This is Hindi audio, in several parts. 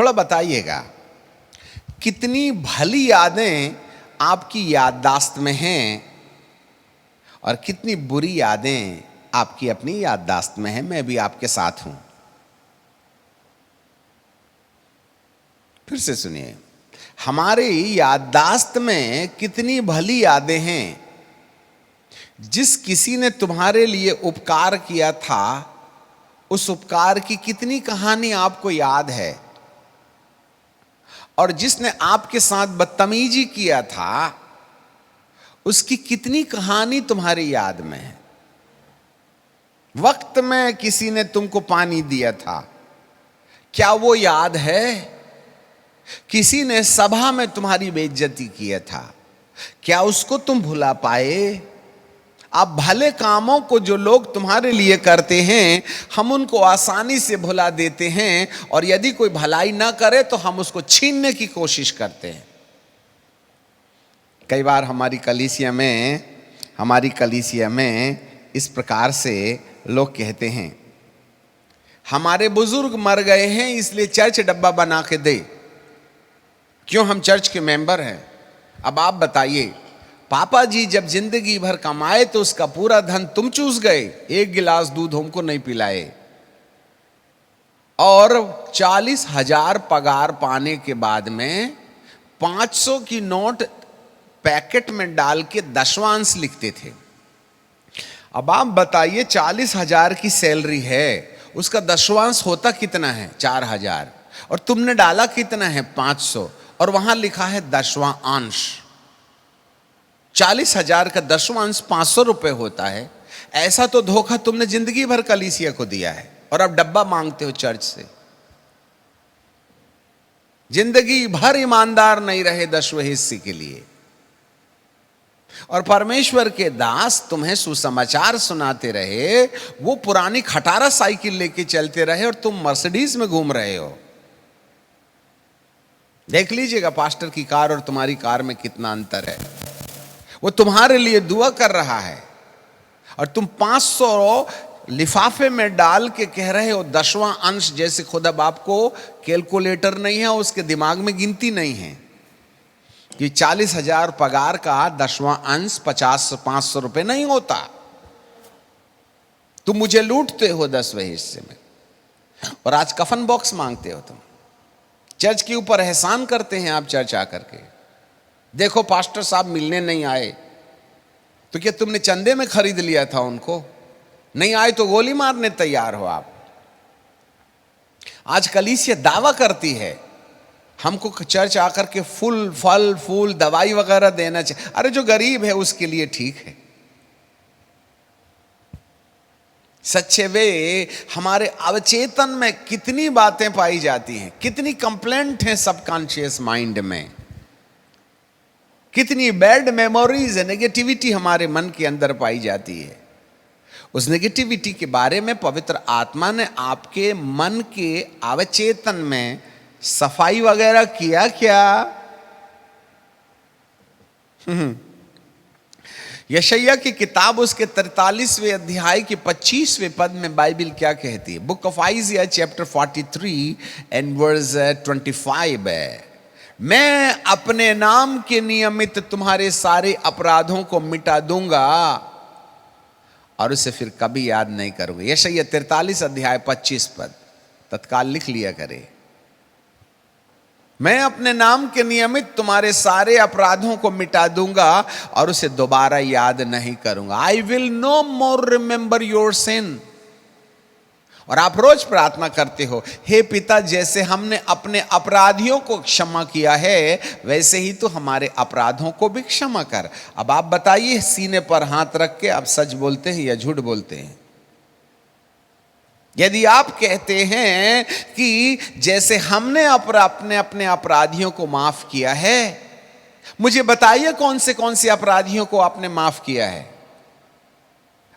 थोड़ा बताइएगा, कितनी भली यादें आपकी याददाश्त में हैं और कितनी बुरी यादें आपकी अपनी याददाश्त में हैं। मैं भी आपके साथ हूं। फिर से सुनिए, हमारी याददाश्त में कितनी भली यादें हैं। जिस किसी ने तुम्हारे लिए उपकार किया था, उस उपकार की कितनी कहानी आपको याद है, और जिसने आपके साथ बदतमीजी किया था, उसकी कितनी कहानी तुम्हारी याद में है। वक्त में किसी ने तुमको पानी दिया था, क्या वो याद है? किसी ने सभा में तुम्हारी बेइज्जती किया था, क्या उसको तुम भुला पाए? आप भले कामों को जो लोग तुम्हारे लिए करते हैं, हम उनको आसानी से भुला देते हैं, और यदि कोई भलाई ना करे तो हम उसको छीनने की कोशिश करते हैं। कई बार हमारी कलीसिया में इस प्रकार से लोग कहते हैं, हमारे बुजुर्ग मर गए हैं इसलिए चर्च डब्बा बना के दे। क्यों? हम चर्च के मेंबर हैं। अब आप बताइए, पापा जी जब जिंदगी भर कमाए तो उसका पूरा धन तुम चूस गए, एक गिलास दूध हमको नहीं पिलाए, और 40,000 पगार पाने के बाद में 500 की नोट पैकेट में डाल के दशवांश लिखते थे। अब आप बताइए, 40,000 की सैलरी है, उसका दशवांश होता कितना है? 4,000, और तुमने डाला कितना है? 500, और वहां लिखा है दशवां अंश। 40,000 का दशवांश 500 रुपए होता है। ऐसा तो धोखा तुमने जिंदगी भर कलीसिया को दिया है, और अब डब्बा मांगते हो चर्च से। जिंदगी भर ईमानदार नहीं रहे दसवें हिस्से के लिए, और परमेश्वर के दास तुम्हें सुसमाचार सुनाते रहे, वो पुरानी खटारा साइकिल लेके चलते रहे और तुम मर्सिडीज में घूम रहे हो। देख लीजिएगा पास्टर की कार और तुम्हारी कार में कितना अंतर है। वो तुम्हारे लिए दुआ कर रहा है, और तुम 500 लिफाफे में डाल के कह रहे हो दसवां अंश, जैसे खुदा बाप को कैलकुलेटर नहीं है, उसके दिमाग में गिनती नहीं है कि 40,000 पगार का दसवां अंश 500 रुपए नहीं होता। तुम मुझे लूटते हो 10वें हिस्से में, और आज कफन बॉक्स मांगते हो। तुम चर्च के ऊपर एहसान करते हैं। आप चर्च आकर के देखो, पास्टर साहब मिलने नहीं आए, तो क्या तुमने चंदे में खरीद लिया था उनको? नहीं आए तो गोली मारने तैयार हो आप। आज कलीसिया दावा करती है हमको चर्च आकर के फल फूल दवाई वगैरह देना चाहिए। अरे जो गरीब है उसके लिए ठीक है। सच्चे वे हमारे अवचेतन में कितनी बातें पाई जाती हैं, कितनी कंप्लेंट हैं सबकॉन्शियस माइंड में, कितनी बैड मेमोरीज है, नेगेटिविटी हमारे मन के अंदर पाई जाती है। उस नेगेटिविटी के बारे में पवित्र आत्मा ने आपके मन के अवचेतन में सफाई वगैरह किया क्या? यशायाह की किताब उसके 43वें अध्याय के 25वें पद में बाइबल क्या कहती है? Book of Isaiah chapter 43 and verse 25 है, मैं अपने नाम के नियमित तुम्हारे सारे अपराधों को मिटा दूंगा और उसे फिर कभी याद नहीं करूंगा। यशायाह 43 अध्याय 25 पद तत्काल लिख लिया करे। मैं अपने नाम के नियमित तुम्हारे सारे अपराधों को मिटा दूंगा और उसे दोबारा याद नहीं करूंगा। I will no more remember your sin. और आप रोज प्रार्थना करते हो, हे पिता, जैसे हमने अपने अपराधियों को क्षमा किया है, वैसे ही तो हमारे अपराधों को भी क्षमा कर। अब आप बताइए, सीने पर हाथ रख के आप सच बोलते हैं या झूठ बोलते हैं? यदि आप कहते हैं कि जैसे हमने अपने अपराधियों को माफ किया है, मुझे बताइए कौन से अपराधियों को आपने माफ किया है?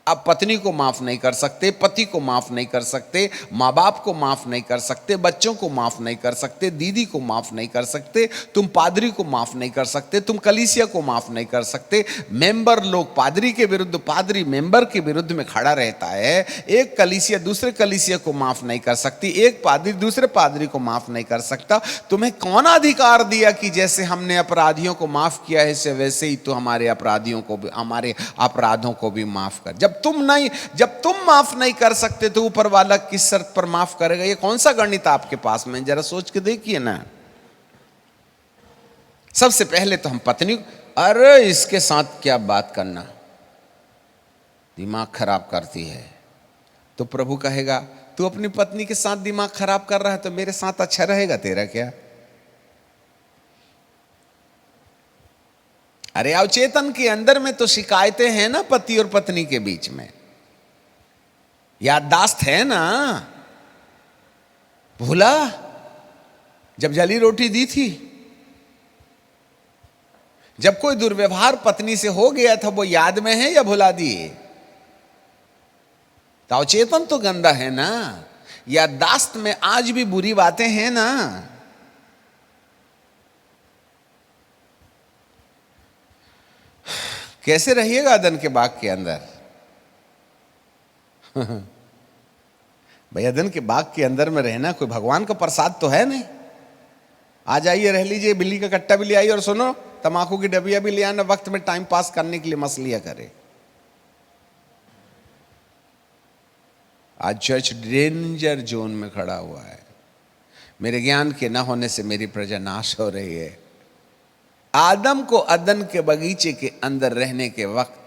आप पत्नी को माफ नहीं कर सकते, पति को माफ नहीं कर सकते, माँ बाप को माफ नहीं कर सकते, बच्चों को माफ नहीं कर सकते, दीदी को माफ नहीं कर सकते, तुम पादरी को माफ नहीं कर सकते, तुम कलीसिया को माफ नहीं कर सकते। मेंबर लोग पादरी के विरुद्ध, पादरी मेंबर के विरुद्ध में खड़ा रहता है। एक कलीसिया दूसरे कलीसिया को माफ नहीं कर सकती, एक पादरी दूसरे पादरी को माफ नहीं कर सकता। तुम्हें कौन अधिकार दिया कि जैसे हमने अपराधियों को माफ किया है वैसे ही तो हमारे अपराधियों को भी, हमारे अपराधों को भी माफ कर। जब तुम माफ नहीं कर सकते तो ऊपर वाला किस शर्त पर माफ करेगा? ये कौन सा गणित आपके पास में? जरा सोच के देखिए ना। सबसे पहले तो हम पत्नी, अरे इसके साथ क्या बात करना, दिमाग खराब करती है। तो प्रभु कहेगा तू अपनी पत्नी के साथ दिमाग खराब कर रहा है तो मेरे साथ अच्छा रहेगा तेरा क्या? अरे अवचेतन के अंदर में तो शिकायतें हैं ना पति और पत्नी के बीच में, याददाश्त है ना। भूला जब जली रोटी दी थी, जब कोई दुर्व्यवहार पत्नी से हो गया था, वो याद में है या भुला दिए? तो अवचेतन तो गंदा है ना, याददाश्त में आज भी बुरी बातें हैं ना। कैसे रहिएगा अदन के बाग के अंदर? भाई अदन के बाग के अंदर में रहना कोई भगवान का प्रसाद तो है नहीं। आ जाइए, रह लीजिए, बिल्ली का कट्टा भी ले आइए और सुनो तमाकू की डबिया भी ले आना, वक्त में टाइम पास करने के लिए मसलिया करे। आज चर्च डेंजर जोन में खड़ा हुआ है। मेरे ज्ञान के न होने से मेरी प्रजा नाश हो रही है। आदम को अदन के बगीचे के अंदर रहने के वक्त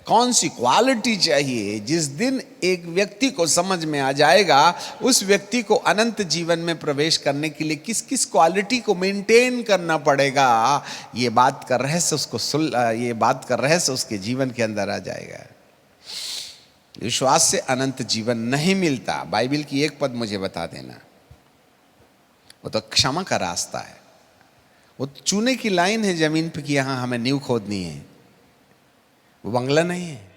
कौन सी क्वालिटी चाहिए? जिस दिन एक व्यक्ति को समझ में आ जाएगा उस व्यक्ति को अनंत जीवन में प्रवेश करने के लिए किस किस क्वालिटी को मेंटेन करना पड़ेगा, ये बात का रहस्य उसके जीवन के अंदर आ जाएगा। विश्वास से अनंत जीवन नहीं मिलता। बाइबल की एक पद मुझे बता देना, वो तो क्षमा का रास्ता है। वो चूने की लाइन है जमीन पे कि यहां हमें नींव खोदनी है, वो बंगला नहीं है।